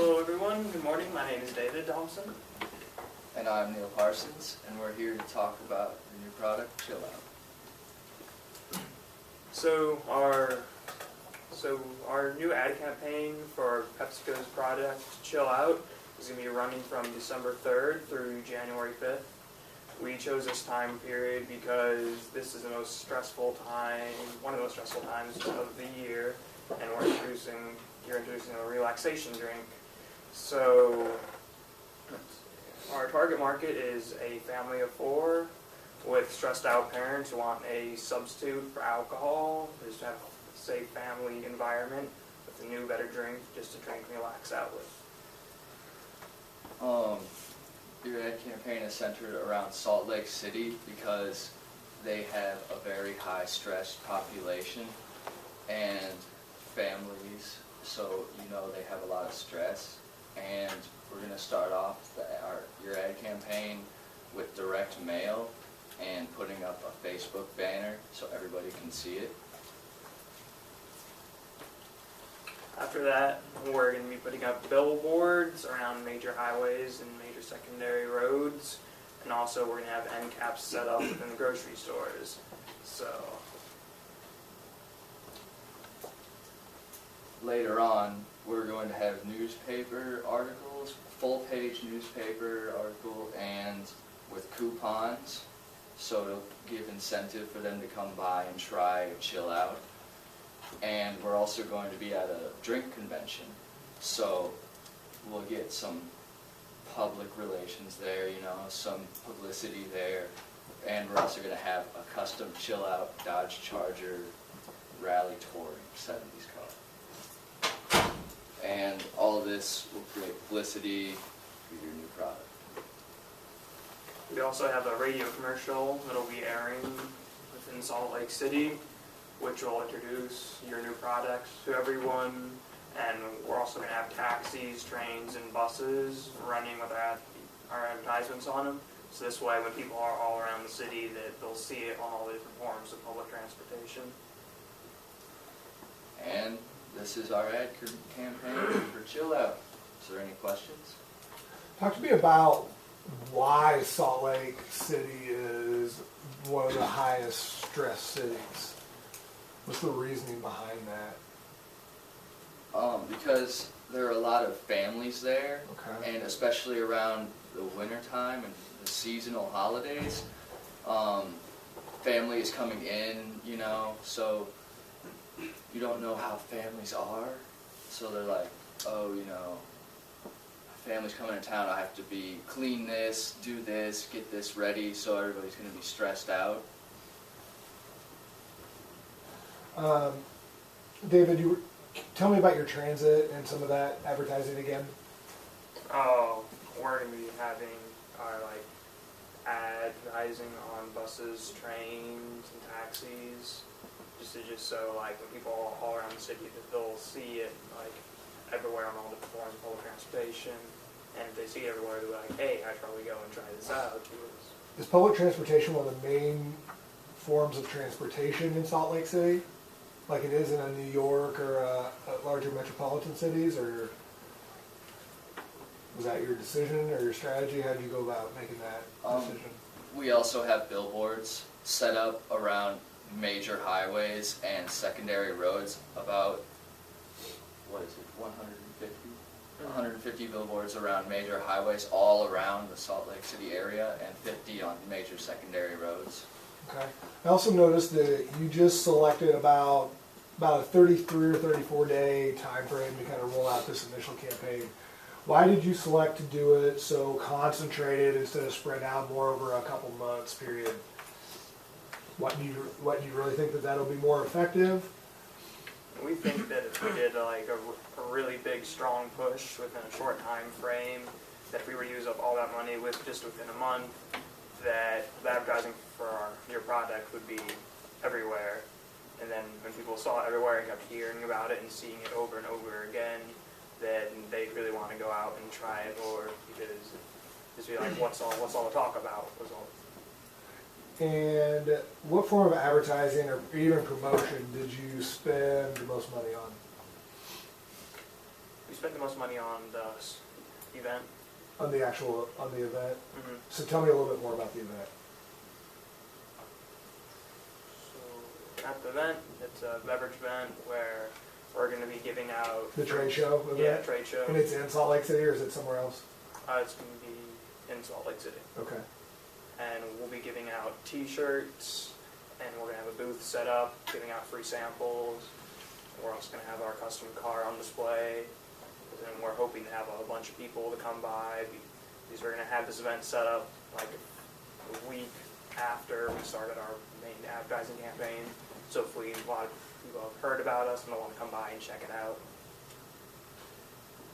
Hello everyone, good morning. My name is David Thompson. And I'm Neal Parsons, and we're here to talk about the new product, Chill Out. So our new ad campaign for PepsiCo's product, Chill Out, is going to be running from December 3rd through January 5th. We chose this time period because this is the most stressful time, one of the most stressful times of the year, and you're introducing a relaxation drink. So our target market is a family of 4 with stressed out parents who want a substitute for alcohol, just to have a safe family environment with a new, better drink, just to drink and relax out with. Your ad campaign is centered around Salt Lake City because they have a very high stressed population and families, so they have a lot of stress. And we're going to start off your ad campaign with direct mail and putting up a Facebook banner so everybody can see it. After that, we're going to be putting up billboards around major highways and major secondary roads, and also we're going to have end caps set up within the grocery stores. So Later on, we're going to have newspaper articles, full-page newspaper article, and with coupons, so it'll give incentive for them to come by and try Chill Out. And we're also going to be at a drink convention, so we'll get some public relations there, some publicity there, and we're also going to have a custom Chill Out Dodge Charger Rally Touring 70s car. And all of this will create publicity for your new product. we also have a radio commercial that'll be airing within Salt Lake City, which will introduce your new products to everyone. And we're also going to have taxis, trains, and buses running with our advertisements on them. So this way, when people are all around the city, that they'll see it on all the different forms of public transportation. And this is our ad campaign for Chill Out. Is there any questions? Talk to me about why Salt Lake City is one of the highest stress cities. What's the reasoning behind that? Because there are a lot of families there, Okay. and especially around the winter time and the seasonal holidays, families coming in, so you don't know how families are, so they're like, oh, family's coming to town, I have to clean this, do this, get this ready, so everybody's going to be stressed out. David, tell me about your transit and some of that advertising again. Oh, we're going to be having our advertising on buses, trains, and taxis, just so when people are all around the city, that they'll see it everywhere on all the forms of public transportation. And if they see it everywhere, they'll be like, hey, I should probably go and try this out. Is public transportation one of the main forms of transportation in Salt Lake City, like it is in a New York or larger metropolitan cities, or was that your decision or your strategy? How did you go about making that decision? We also have billboards set up around major highways and secondary roads, about, 150 billboards around major highways all around the Salt Lake City area, and 50 on major secondary roads. Okay. I also noticed that you just selected about a 33 or 34 day time frame to kind of roll out this initial campaign. Why did you select to do it so concentrated instead of spread out more over a couple months period? What do you really think that'll be more effective? We think that if we did a really big, strong push within a short time frame, that if we were to use up all that money just within a month, that the advertising for your product would be everywhere. And then when people saw it everywhere and kept hearing about it and seeing it over and over again, then they'd really want to go out and try it, or because just be like, what's all the talk about? And what form of advertising or even promotion did you spend the most money on? We spent the most money on the event. On the event? Mm-hmm. So tell me a little bit more about the event. So at the event, it's a beverage event where we're going to be giving out... The trade show event? Yeah, trade show. And it's in Salt Lake City, or is it somewhere else? It's going to be in Salt Lake City. Okay. And we'll be giving out t-shirts, and we're going to have a booth set up, giving out free samples. We're also going to have our custom car on display, and we're hoping to have a bunch of people to come by, because we're going to have this event set up like a week after we started our main advertising campaign. So if a lot of people have heard about us and they want to come by and check it out.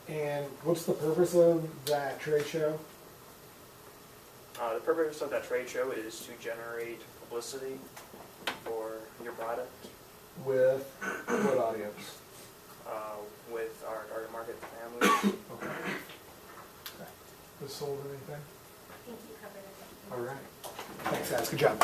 And what's the purpose of that trade show? The purpose of that trade show is to generate publicity for your product. With what audience? With our target market families. Okay. Okay. Was sold anything? I think you covered it. All right. Thanks, guys. Good job.